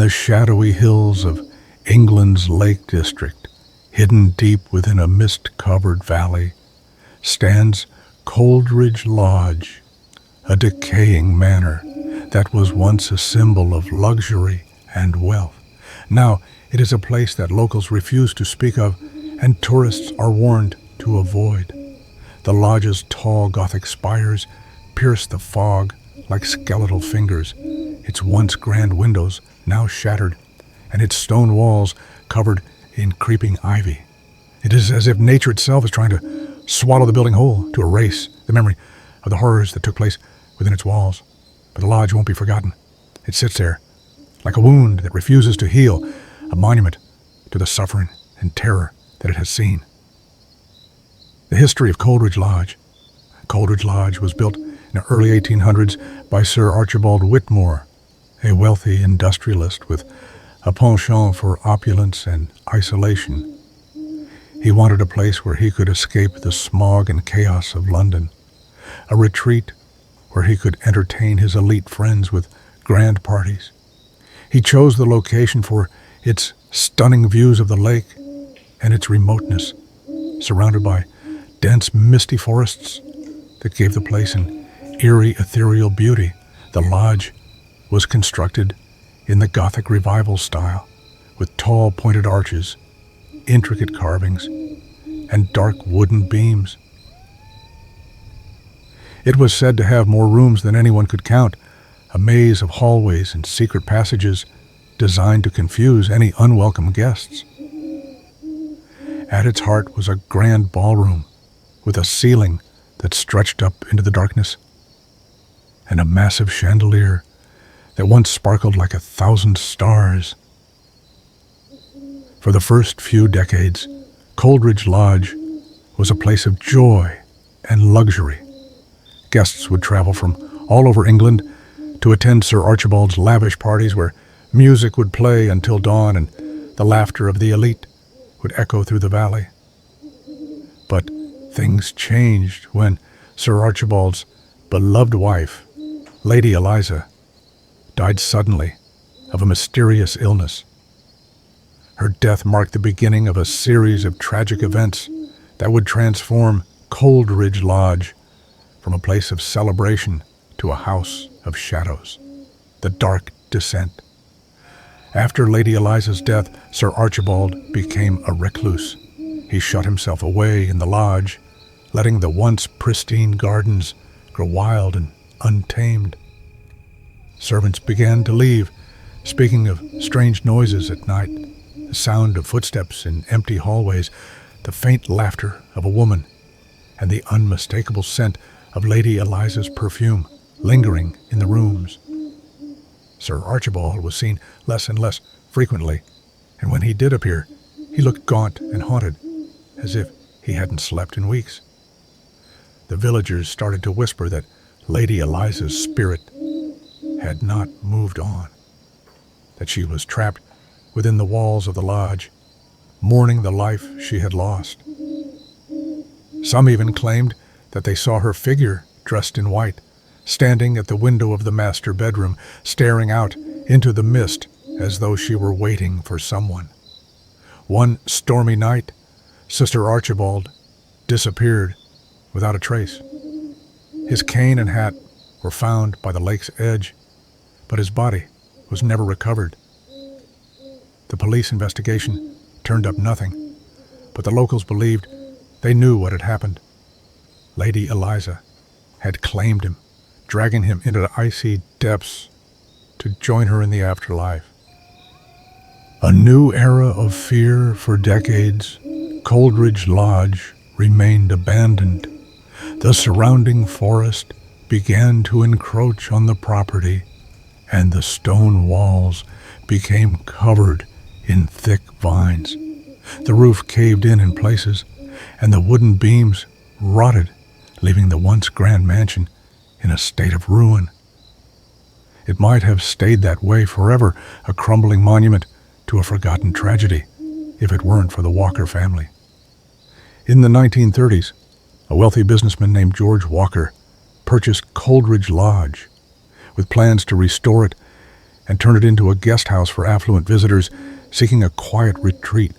the shadowy hills of England's Lake District, hidden deep within a mist-covered valley, stands Coleridge Lodge, a decaying manor that was once a symbol of luxury and wealth. Now it is a place that locals refuse to speak of and tourists are warned to avoid. The lodge's tall Gothic spires pierce the fog like skeletal fingers, its once grand windows now shattered, and its stone walls covered in creeping ivy. It is as if nature itself is trying to swallow the building whole, to erase the memory of the horrors that took place within its walls. But the lodge won't be forgotten. It sits there, like a wound that refuses to heal, a monument to the suffering and terror that it has seen. The history of Coleridge Lodge. Coleridge Lodge was built in the early 1800s by Sir Archibald Whitmore, a wealthy industrialist with a penchant for opulence and isolation. He wanted a place where he could escape the smog and chaos of London, a retreat where he could entertain his elite friends with grand parties. He chose the location for its stunning views of the lake and its remoteness, surrounded by dense, misty forests that gave the place an eerie, ethereal beauty. The lodge was constructed in the Gothic Revival style, with tall, pointed arches, intricate carvings, and dark wooden beams. It was said to have more rooms than anyone could count, a maze of hallways and secret passages designed to confuse any unwelcome guests. At its heart was a grand ballroom with a ceiling that stretched up into the darkness, and a massive chandelier that once sparkled like 1,000 stars. For the first few decades, Coleridge Lodge was a place of joy and luxury. Guests would travel from all over England to attend Sir Archibald's lavish parties where music would play until dawn and the laughter of the elite would echo through the valley. But things changed when Sir Archibald's beloved wife, Lady Eliza, died suddenly of a mysterious illness. Her death marked the beginning of a series of tragic events that would transform Coleridge Lodge from a place of celebration to a house of shadows. The Dark Descent. After Lady Eliza's death, Sir Archibald became a recluse. He shut himself away in the lodge, letting the once pristine gardens grow wild and untamed. Servants began to leave, speaking of strange noises at night, the sound of footsteps in empty hallways, the faint laughter of a woman, and the unmistakable scent of Lady Eliza's perfume lingering in the rooms. Sir Archibald was seen less and less frequently, and when he did appear, he looked gaunt and haunted, as if he hadn't slept in weeks. The villagers started to whisper that Lady Eliza's spirit had not moved on, that she was trapped within the walls of the lodge, mourning the life she had lost. Some even claimed that they saw her figure dressed in white, standing at the window of the master bedroom, staring out into the mist as though she were waiting for someone. One stormy night, Sister Archibald disappeared without a trace. His cane and hat were found by the lake's edge, but his body was never recovered. The police investigation turned up nothing, but the locals believed they knew what had happened. Lady Eliza had claimed him, dragging him into the icy depths to join her in the afterlife. A new era of fear for decades, Coleridge Lodge remained abandoned. The surrounding forest began to encroach on the property, and the stone walls became covered in thick vines. The roof caved in places, and the wooden beams rotted, leaving the once grand mansion in a state of ruin. It might have stayed that way forever, a crumbling monument to a forgotten tragedy, if it weren't for the Walker family. In the 1930s, a wealthy businessman named George Walker purchased Coleridge Lodge with plans to restore it and turn it into a guest house for affluent visitors seeking a quiet retreat.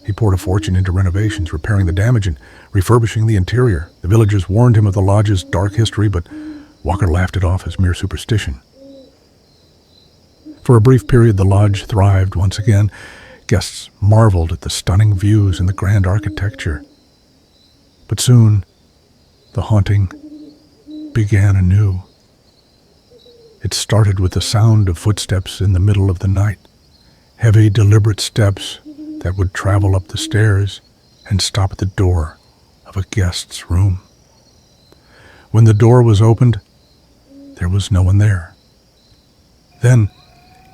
He poured a fortune into renovations, repairing the damage and refurbishing the interior. The villagers warned him of the lodge's dark history, but Walker laughed it off as mere superstition. For a brief period, the lodge thrived once again. Guests marveled at the stunning views and the grand architecture. But soon, the haunting began anew. It started with the sound of footsteps in the middle of the night, heavy, deliberate steps that would travel up the stairs and stop at the door of a guest's room. When the door was opened, there was no one there. Then,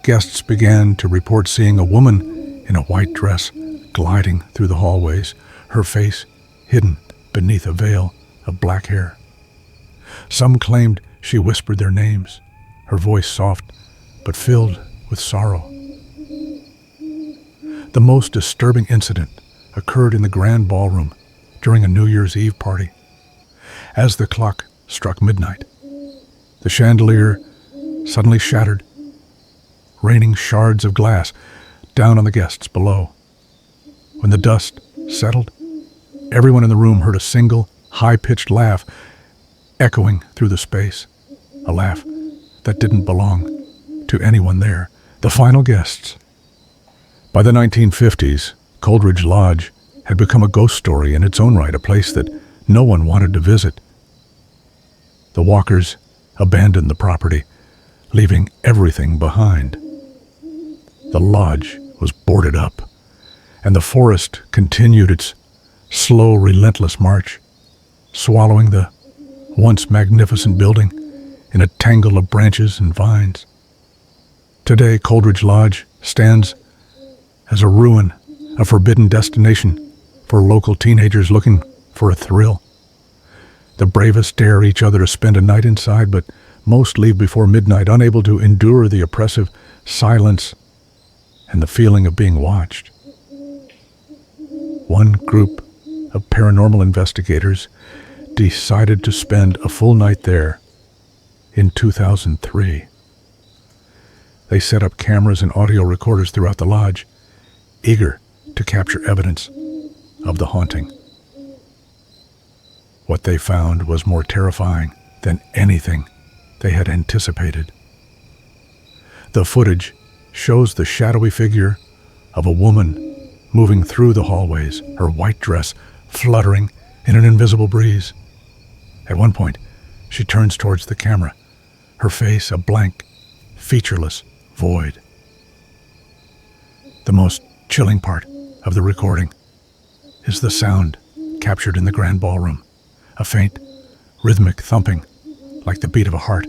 guests began to report seeing a woman in a white dress gliding through the hallways, her face hidden beneath a veil of black hair. Some claimed she whispered their names, her voice soft but filled with sorrow. The most disturbing incident occurred in the grand ballroom during a New Year's Eve party. As the clock struck midnight, the chandelier suddenly shattered, raining shards of glass down on the guests below. When the dust settled, everyone in the room heard a single, high-pitched laugh echoing through the space, a laugh that didn't belong to anyone there, the final guests. By the 1950s, Coleridge Lodge had become a ghost story in its own right, a place that no one wanted to visit. The Walkers abandoned the property, leaving everything behind. The lodge was boarded up, and the forest continued its slow, relentless march, swallowing the once magnificent building in a tangle of branches and vines. Today, Coleridge Lodge stands as a ruin, a forbidden destination for local teenagers looking for a thrill. The bravest dare each other to spend a night inside, but most leave before midnight, unable to endure the oppressive silence and the feeling of being watched. One group of paranormal investigators decided to spend a full night there in 2003. They set up cameras and audio recorders throughout the lodge, eager to capture evidence of the haunting. What they found was more terrifying than anything they had anticipated. The footage shows the shadowy figure of a woman moving through the hallways, her white dress fluttering in an invisible breeze. At one point, she turns towards the camera, her face a blank, featureless void. The most chilling part of the recording is the sound captured in the grand ballroom, a faint, rhythmic thumping like the beat of a heart,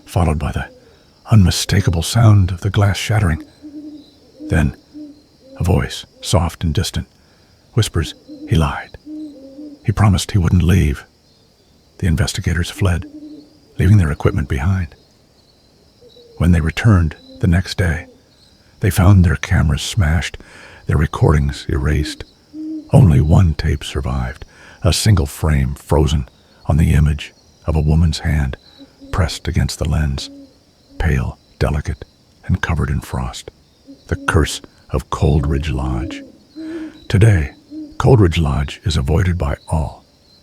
followed by the unmistakable sound of the glass shattering. Then, a voice, soft and distant, whispers he lied. He promised he wouldn't leave. The investigators fled, leaving their equipment behind. When they returned the next day, they found their cameras smashed, their recordings erased. Only one tape survived, a single frame frozen on the image of a woman's hand pressed against the lens, pale, delicate, and covered in frost. The curse of Coleridge Lodge. Today, Coleridge Lodge is avoided by all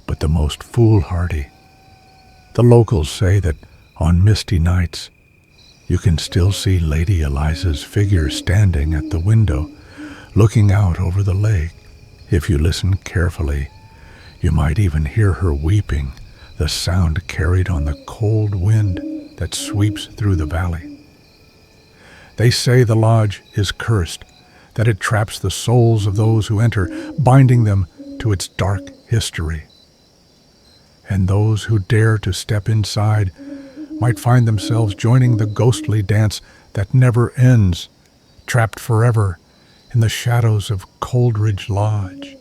but the most foolhardy. The locals say that on misty nights, you can still see Lady Eliza's figure standing at the window, looking out over the lake. If you listen carefully, you might even hear her weeping, the sound carried on the cold wind that sweeps through the valley. They say the lodge is cursed, that it traps the souls of those who enter, binding them to its dark history. And those who dare to step inside might find themselves joining the ghostly dance that never ends, trapped forever in the shadows of Coleridge Lodge.